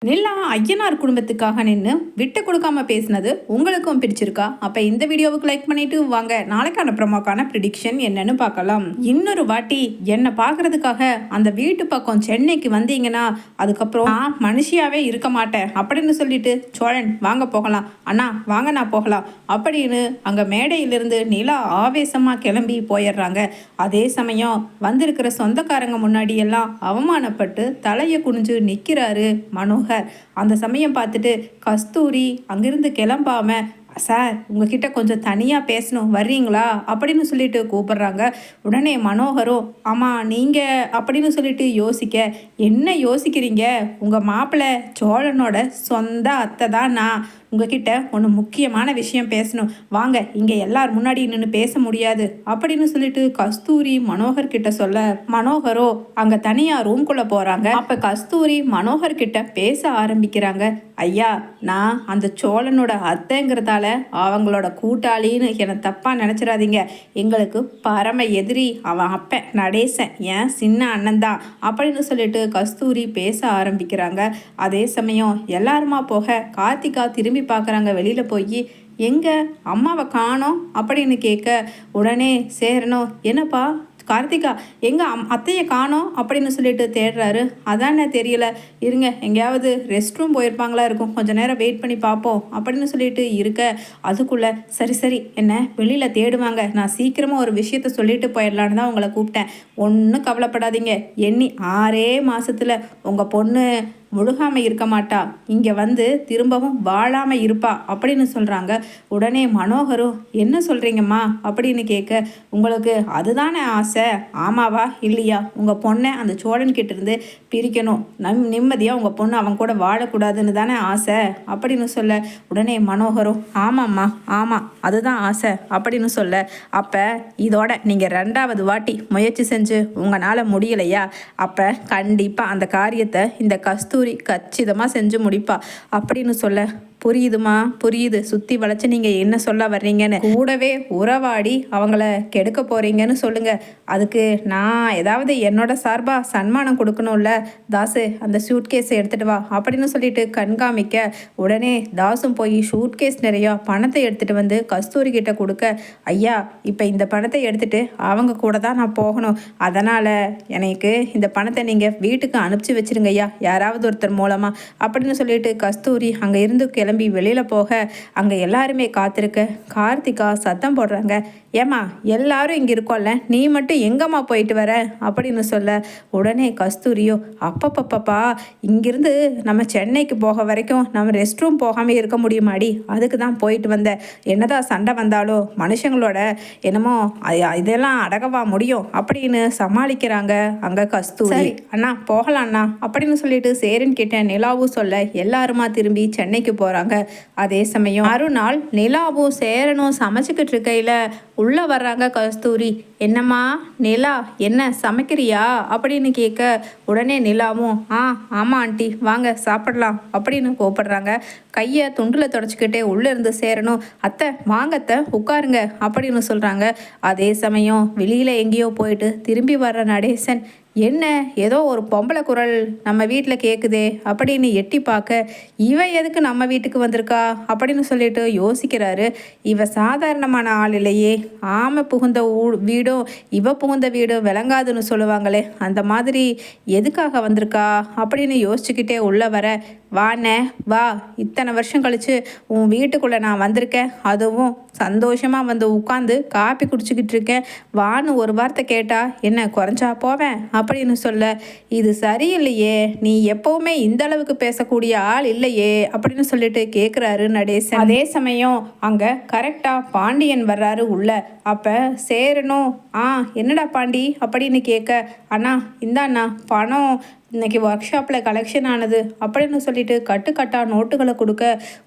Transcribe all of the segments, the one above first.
நிலா ஐயனார் குடும்பத்துக்காக நின்று விட்டு கொடுக்காம பேசினது உங்களுக்கும் பிடிச்சிருக்கா? அப்ப இந்த வீடியோவுக்கு லைக் பண்ணிட்டு வாங்க நாளைக்கான ப்ரோமோக்கான ப்ரிடிக்ஷன் என்னன்னு பார்க்கலாம். இன்னொரு வாட்டி என்னை பார்க்கறதுக்காக அந்த வீட்டு பக்கம் சென்னைக்கு வந்தீங்கன்னா அதுக்கப்புறம் நான் மனுஷியாவே இருக்க மாட்டேன் அப்படின்னு சொல்லிட்டு சோழன் வாங்க போகலாம், அண்ணா வாங்க நான் போகலாம் அப்படின்னு அங்க மேடையிலிருந்து நிலா ஆவேசமா கிளம்பி போயிடுறாங்க. அதே சமயம் வந்திருக்கிற சொந்தக்காரங்க முன்னாடி எல்லாம் அவமானப்பட்டு தலையை குனிஞ்சு நிற்கிறாரு மனோகர். அந்த சமயம் பார்த்துட்டு கஸ்தூரி அங்கிருந்து கிளம்பாம, சார் உங்ககிட்ட கொஞ்சம் தனியாக பேசணும் வர்றீங்களா அப்படின்னு சொல்லிட்டு கூப்பிடுறாங்க. உடனே மனோகரும் ஆமாம் நீங்கள் அப்படின்னு சொல்லிட்டு யோசிக்க, என்ன யோசிக்கிறீங்க, உங்கள் மாப்பிள்ளை சோழனோட சொந்த அத்தை தான் நான், உங்ககிட்ட ஒன்று முக்கியமான விஷயம் பேசணும், வாங்க இங்கே எல்லார் முன்னாடி நின்று பேச முடியாது அப்படின்னு சொல்லிட்டு கஸ்தூரி மனோகர் கிட்ட சொல்ல, மனோகரோ அங்கே தனியாக ரூம்குள்ளே போகிறாங்க. அப்போ கஸ்தூரி மனோகர் கிட்ட பேச ஆரம்பிக்கிறாங்க. ஐயா, நான் அந்த சோழனோட அத்தைங்கிறதால அவங்களோட கூட்டாளின்னு என்னை தப்பாக நினச்சிடாதீங்க, எங்களுக்கு பரம எதிரி அவன் அப்பன் நடேசன், ஏன் சின்ன அண்ணன் தான் அப்படின்னு சொல்லிட்டு கஸ்தூரி பேச ஆரம்பிக்கிறாங்க. அதே சமயம் எல்லாருமா போக கார்த்திகா திரும்பி பார்க்குறாங்க. வெளியில் போய் எங்கே அம்மாவை காணோம் அப்படின்னு கேட்க, உடனே சேரணும் என்னப்பா கார்த்திகா எங்கள் அத்தையை காணோம் அப்படின்னு சொல்லிட்டு தேடுறாரு. அதானே தெரியல, இருங்க எங்கேயாவது ரெஸ்ட் ரூம் போயிருப்பாங்களா இருக்கும், கொஞ்சம் நேரம் வெயிட் பண்ணி பார்ப்போம் அப்படின்னு சொல்லிட்டு இருக்க, அதுக்குள்ளே சரி என்ன வெளியில் தேடுவாங்க, நான் சீக்கிரமாக ஒரு விஷயத்த சொல்லிட்டு போயிடலான்னு தான் உங்களை கூப்பிட்டேன், ஒன்றும் கவலைப்படாதீங்க, எண்ணி 6 மாதத்தில் உங்கள் பொண்ணு முழுகாமல் இருக்க மாட்டா, இங்கே வந்து திரும்பவும் வாழாமல் இருப்பா அப்படின்னு சொல்கிறாங்க. உடனே மனோகரும் என்ன சொல்கிறீங்கம்மா அப்படின்னு கேட்க, உங்களுக்கு அதுதானே ஆசை, ஆமாவா இல்லையா, உங்கள் பொண்ணை அந்த சோழன்கிட்ட இருந்து பிரிக்கணும், நிம்மதியாக உங்கள் பொண்ணு அவங்க கூட வாழக்கூடாதுன்னு தானே ஆசை அப்படின்னு சொல்ல, உடனே மனோகரும் ஆமாம்மா ஆமாம் அதுதான் ஆசை அப்படின்னு சொல்ல, அப்போ இதோட நீங்கள் 2வது வாட்டி முயற்சி செஞ்சு உங்களால் முடியலையா, அப்போ கண்டிப்பாக அந்த காரியத்தை இந்த கஸ்தூரி கச்சிதமாக செஞ்சு முடிப்பா அப்படின்னு சொல்ல, புரியுதுமா புரியுது, சுற்றி வளைச்சு நீங்கள் என்ன சொல்ல வர்றீங்கன்னு, கூடவே உறவாடி அவங்கள கெடுக்க போகிறீங்கன்னு சொல்லுங்கள், அதுக்கு நான் ஏதாவது என்னோட சார்பாக சன்மானம் கொடுக்கணும்ல, தாசு அந்த சூட்கேஸை எடுத்துகிட்டு வா அப்படின்னு சொல்லிட்டு கண்காமிக்க, உடனே தாசும் போய் சூட்கேஸ் நிறையா பணத்தை எடுத்துகிட்டு வந்து கஸ்தூரி கிட்ட கொடுக்க, ஐயா இப்போ இந்த பணத்தை எடுத்துகிட்டு அவங்க கூட தான் நான் போகணும், அதனால் எனக்கு இந்த பணத்தை நீங்கள் வீட்டுக்கு அனுப்பிச்சி வச்சுருங்க ஐயா, யாராவது ஒருத்தர் மூலமாக அப்படின்னு சொல்லிட்டு கஸ்தூரி அங்கே இருந்து கிளம்பி வெளியில் போக, அங்கே எல்லாருமே காத்திருக்க கார்த்திகா சத்தம் போடுறாங்க, ஏம்மா எல்லாரும் இங்கே இருக்கோம்ல, நீ மட்டும் எங்கம்மா போயிட்டு வர அப்படின்னு சொல்ல, உடனே கஸ்தூரியோ அப்பப்பப்பா இங்கிருந்து நம்ம சென்னைக்கு போக வரைக்கும் நம்ம ரெஸ்ட் ரூம் போகாமல் இருக்க முடியுமாடி, அதுக்கு தான் போயிட்டு வந்தேன், என்னதான் சண்டை வந்தாலோ மனுஷங்களோட என்னமோ இதெல்லாம் அடகவா முடியும் அப்படின்னு சமாளிக்கிறாங்க அங்கே கஸ்தூரி. அண்ணா போகலாம் அண்ணா அப்படின்னு சொல்லிட்டு சேரன் கிட்ட நிலாவும் சொல்ல, எல்லாருமா திரும்பி சென்னைக்கு போகிறாங்க. அதே சமயம் மறுநாள் நிலாவும் சேரனும் சமைச்சிக்கிட்டு இருக்கையில் உள்ளே வர்றாங்க கஸ்தூரி. என்னம்மா நிலா என்ன சமைக்கிறியா அப்படின்னு கேட்க, உடனே நிலாவும் ஆமாம் ஆண்டி வாங்க சாப்பிடலாம் அப்படின்னு கூப்பிடுறாங்க. கையை துண்டில் தொடச்சிக்கிட்டே உள்ளே இருந்து சேரனும், அத்தை வாங்கத்தை உட்காருங்க அப்படின்னு சொல்கிறாங்க. அதே சமயம் வெளியில் எங்கேயோ போயிட்டு திரும்பி வர்ற நடேசன், என்ன ஏதோ ஒரு பொம்பளை குரல் நம்ம வீட்டில் கேட்குதே அப்படின்னு எட்டி பார்க்க, இவ எதுக்கு நம்ம வீட்டுக்கு வந்திருக்கா அப்படின்னு சொல்லிட்டு யோசிக்கிறாரு. இவ சாதாரணமான ஆள் இல்லையே, ஆமை புகுந்த வீடும் இவ புகுந்த வீடும் விளங்காதுன்னு சொல்லுவாங்களே, அந்த மாதிரி எதுக்காக வந்திருக்கா அப்படின்னு யோசிச்சுக்கிட்டே உள்ளே வர, வாண்ணே வா, இத்தனை வருஷம் கழித்து உன் வீட்டுக்குள்ளே நான் வந்திருக்கேன், அதுவும் சந்தோஷமாக வந்து உட்காந்து காப்பி குடிச்சிக்கிட்டு இருக்கேன், வான்னு ஒரு வார்த்தை கேட்டால் என்ன குறைஞ்சா போவேன் அப்படின்னு சொல்ல, இது சரியில்லையே, நீ எப்போவுமே இந்த அளவுக்கு பேசக்கூடிய ஆள் இல்லையே அப்படின்னு சொல்லிட்டு கேட்குறாரு நடேசன். அதே சமயம் அங்கே கரெக்டாக பாண்டியன் வர்றாரு உள்ள. அப்போ சேரனும் என்னடா பாண்டி அப்படின்னு கேட்க, அண்ணா இந்தாண்ணா பணம் இன்னைக்கு ஒர்க் ஷாப்பில் கலெக்ஷன் ஆனது அப்படின்னு சொல்லிட்டு கட்டுக்கட்டா நோட்டுகளை கொடுக்க,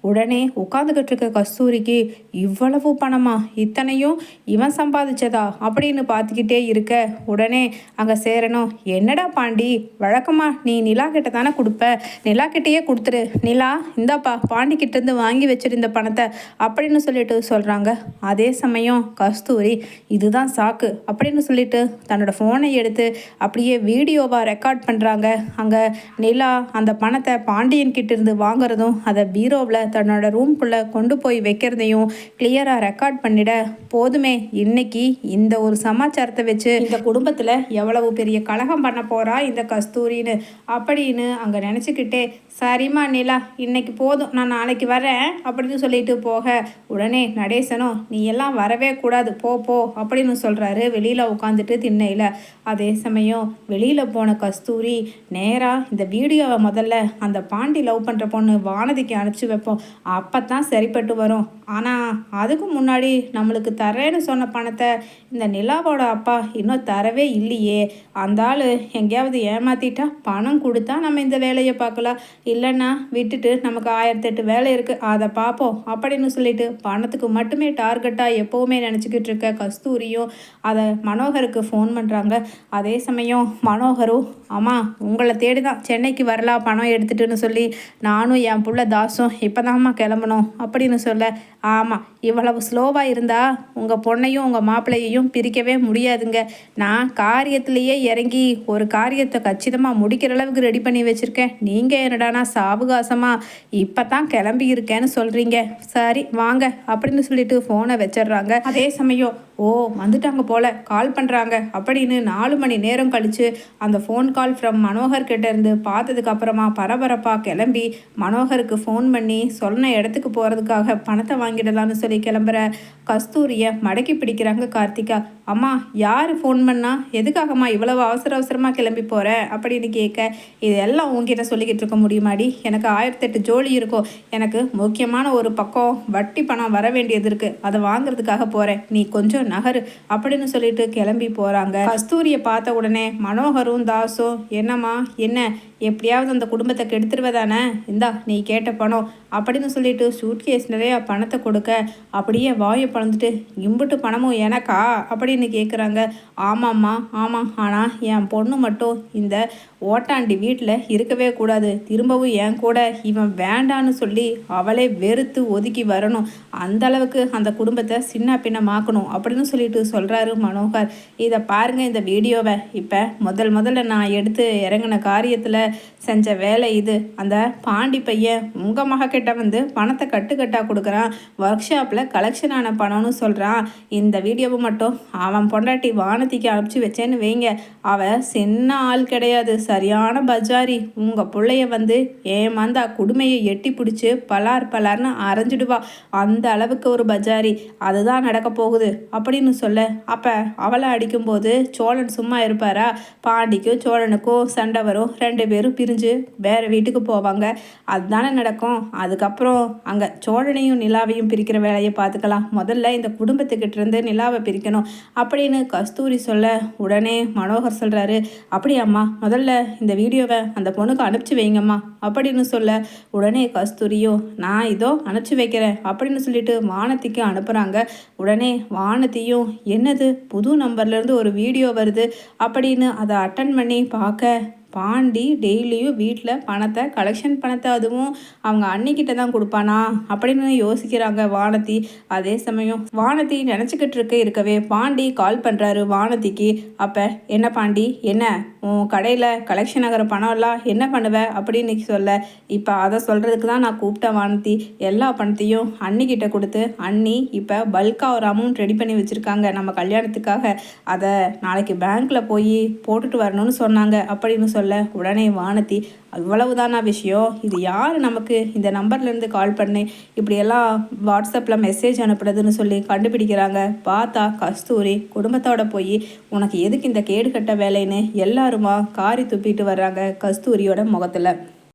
உடனே உட்காந்துக்கிட்டு இருக்க கஸ்தூரிக்கு இவ்வளவு பணமா, இத்தனையும் இவன் சம்பாதிச்சதா அப்படின்னு பார்த்துக்கிட்டே இருக்க, உடனே அங்கே சேரனும் என்னடா பாண்டி வழக்கமாக நீ நிலா கிட்ட தானே கொடுப்ப, நிலா கிட்டேயே கொடுத்துரு, நிலா இந்தாப்பா பாண்டி கிட்டேருந்து வாங்கி வச்சிருந்த பணத்தை அப்படின்னு சொல்லிட்டு சொல்கிறாங்க. அதே சமயம் கஸ்தூரி இதுதான் சாக்கு அப்படின்னு சொல்லிட்டு தன்னோட ஃபோனை எடுத்து அப்படியே வீடியோவாக ரெக்கார்ட் பண்ணுறாங்க. அங்கே நிலா அந்த பணத்தை பாண்டியன் கிட்ட இருந்து வாங்குறதும் அதை பீரோவில் தன்னோட ரூம்குள்ளே கொண்டு போய் வைக்கிறதையும் கிளியராக ரெக்கார்ட் பண்ணிட போதுமே, இன்னைக்கு இந்த ஒரு சமாச்சாரத்தை வச்சு இந்த குடும்பத்தில் எவ்வளவு பெரிய கலகம் பண்ண போகிறா இந்த கஸ்தூரின்னு அப்படின்னு அங்கே நினச்சிக்கிட்டே, சரிம்மா நிலா, இன்னைக்கு போதும், நான் நாளைக்கு வரேன் அப்படின்னு சொல்லிட்டு போக, உடனே நடேசனும் நீ எல்லாம் வரவே கூடாது, போ போ அப்படின்னு சொல்கிறாரு வெளியில் உட்காந்துட்டு திண்ணையில். அதே சமயம் வெளியில் போன கஸ்தூரி நேராக இந்த வீடியோவை முதல்ல அந்த பாண்டி லவ் பண்ணுற பொண்ணு வானதிக்கு அனுப்பிச்சி வைப்போம், அப்போ தான் சரிப்பட்டு வரும். ஆனால் அதுக்கு முன்னாடி நம்மளுக்கு தரேன்னு சொன்ன பணத்தை இந்த நிலாவோட அப்பா இன்னும் தரவே இல்லையே, அந்த ஆள் எங்கேயாவது ஏமாற்றிட்டா பணம் கொடுத்தா நம்ம இந்த வேலையை பார்க்கலாம், இல்லைன்னா விட்டுட்டு நமக்கு 1008 வேலை இருக்குது அதை பார்ப்போம் அப்படின்னு சொல்லிட்டு பணத்துக்கு மட்டுமே டார்கெட்டாக எப்போவுமே நினச்சிக்கிட்டு இருக்க கஸ்தூரியும் அதை மனோகருக்கு ஃபோன் பண்ணுறாங்க. அதே சமயம் மனோகரும், அம்மா உங்களை தேடி தான் சென்னைக்கு வரலாம் பணம் எடுத்துட்டுன்னு சொல்லி நானும் என் புள்ள தாசும் இப்போ தான்மா கிளம்பணும் அப்படின்னு சொல்ல, ஆமாம் இவ்வளவு ஸ்லோவாக இருந்தால் உங்கள் பொண்ணையும் உங்கள் மாப்பிள்ளையையும் பிரிக்கவே முடியாதுங்க, நான் காரியத்திலேயே இறங்கி ஒரு காரியத்தை கச்சிதமாக முடிக்கிற அளவுக்கு ரெடி பண்ணி வச்சுருக்கேன், நீங்கள் என்னடானா சாவகாசமாக இப்போ தான் கிளம்பி இருக்கேன்னு சொல்கிறீங்க, சரி வாங்க அப்படின்னு சொல்லிட்டு ஃபோனை வச்சிடுறாங்க. அதே சமயம் ஓ வந்துட்டாங்க போல கால் பண்ணுறாங்க அப்படின்னு 4 மணி நேரம் கழித்து அந்த ஃபோன் கால் ஃப்ரம் மனோகர் கிட்டேருந்து பார்த்ததுக்கு அப்புறமா பரபரப்பாக கிளம்பி மனோகருக்கு ஃபோன் பண்ணி சொன்ன இடத்துக்கு போகிறதுக்காக பணத்தை வாங்கிடலான்னு சொல்லி கிளம்புற கஸ்தூரியை மடக்கி பிடிக்கிறாங்க கார்த்திகா. அம்மா யார் ஃபோன் பண்ணா, எதுக்காகம்மா இவ்வளவு அவசரமாக கிளம்பி போகிற அப்படின்னு கேட்க, இதெல்லாம் உங்ககிட்ட சொல்லிக்கிட்டு இருக்க முடியுமாடி, எனக்கு 1008 ஜோலி இருக்கும், எனக்கு முக்கியமான ஒரு பக்கம் வட்டி பணம் வர வேண்டியது இருக்குது, அதை வாங்குறதுக்காக போகிறேன், நீ கொஞ்சம் நகரு அப்படின்னு சொல்லிட்டு கிளம்பி போகிறாங்க. கஸ்தூரியை பார்த்த உடனே மனோகரும் தாசும், என்னம்மா என்ன எப்படியாவது அந்த குடும்பத்தை கெடுத்துருவதானே, இந்தா நீ கேட்ட பணம் அப்படின்னு சொல்லிட்டு சூட்கேஸ் நிறையா பணத்தை கொடுக்க, அப்படியே வாயை பழந்துட்டு இம்புட்டு பணமும் எனக்கா அப்படின்னு கேட்குறாங்க. ஆமாம்மா ஆமாம், ஆனால் என் பொண்ணு மட்டும் இந்த ஓட்டாண்டி வீட்டில் இருக்கவே கூடாது, திரும்பவும் என் கூட இவன் வேண்டான்னு சொல்லி அவளே வெறுத்து ஒதுக்கி வரணும், அந்த அளவுக்கு அந்த குடும்பத்தை சின்ன பின்னமாக்கணும் அப்படின்னு சொல்லிட்டு சொல்கிறாரு மனோகர். இதை பாருங்கள் இந்த வீடியோவை, இப்போ முதல்ல நான் எடுத்து இறங்கின காரியத்தில் செஞ்ச வேலை இது. அந்த பாண்டி பையன் உங்கள் மகக்கிட்ட வந்து பணத்தை கட்டுக்கட்டாக கொடுக்குறான், ஒர்க் ஷாப்பில் கலெக்ஷன் ஆன பணம்னு சொல்கிறான். இந்த வீடியோவை மட்டும் அவன் பொண்டாட்டி வானதிக்கு அனுப்பிச்சி வச்சேன்னு வைங்க, அவள் சின்ன ஆள் கிடையாது, சரியான பஜாரி, உங்கள் பிள்ளைய வந்து ஏமாந்தா குடுமையை எட்டி பிடிச்சி பலார்னு அரைஞ்சிடுவா, அந்த அளவுக்கு ஒரு பஜாரி, அதுதான் நடக்க போகுது அப்படின்னு சொல்ல, அப்போ அவளை அடிக்கும்போது சோழன் சும்மா இருப்பாரா, பாண்டிக்கும் சோழனுக்கும் சண்டை வரும், 2 பேரும் பிரிஞ்சு வேறு வீட்டுக்கு போவாங்க, அதுதானே நடக்கும். அதுக்கப்புறம் அங்கே சோழனையும் நிலாவையும் பிரிக்கிற வேலையை பார்த்துக்கலாம், முதல்ல இந்த குடும்பத்துக்கிட்டேருந்து நிலாவை பிரிக்கணும் அப்படின்னு கஸ்தூரி சொல்ல, உடனே மனோகர் சொல்கிறாரு, அப்படியாம்மா முதல்ல இந்த வீடியோவை அந்த பொண்ணுக்கு அனுப்பிச்சி வைங்கம்மா அப்படின்னு சொல்ல, உடனே கஸ்தூரியோ நான் இதோ அனுப்பிச்சி வைக்கிறேன் அப்படின்னு சொல்லிட்டு வானதிக்கு அனுப்புகிறாங்க. உடனே வானதியும் என்னது புது நம்பர்லேருந்து ஒரு வீடியோ வருது அப்படின்னு அதை அட்டன் பண்ணி பார்க்க, பாண்டி டெய்லியும் வீட்டில் கலெக்ஷன் பணத்தை அதுவும் அவங்க அன்னிக்கிட்ட தான் கொடுப்பானா அப்படின்னு யோசிக்கிறாங்க வானதி. அதே சமயம் வானதி நினச்சிக்கிட்டு இருக்கவே பாண்டி கால் பண்ணுறாரு வானதிக்கு. அப்போ என்ன பாண்டி, என்ன உன் கடையில் கலெக்ஷன் ஆகிற பணம்லாம் என்ன பண்ணுவ அப்படின்னு சொல்ல, இப்போ அதை சொல்கிறதுக்கு தான் நான் கூப்பிட்டேன் வானதி, எல்லா பணத்தையும் அன்னிக்கிட்ட கொடுத்து அண்ணி இப்போ பல்காக ஒரு அமௌண்ட் ரெடி பண்ணி வச்சுருக்காங்க நம்ம கல்யாணத்துக்காக, அதை நாளைக்கு பேங்க்கில் போய் போட்டுட்டு வரணும்னு சொன்னாங்க அப்படின்னு சொல்ல, உடனே வானதி அவ்வளவுதானா விஷயம், இது யார் நமக்கு இந்த நம்பர்லேருந்து கால் பண்ணி இப்படியெல்லாம் வாட்ஸ்அப்பில் மெசேஜ் அனுப்புறதுன்னு சொல்லி கண்டுபிடிக்கிறாங்க. பார்த்தா கஸ்தூரி குடும்பத்தோட போய் உனக்கு எதுக்கு இந்த கேடு கட்ட வேலைன்னு எல்லாருமா காரி துப்பிட்டு வர்றாங்க கஸ்தூரியோட முகத்தில்.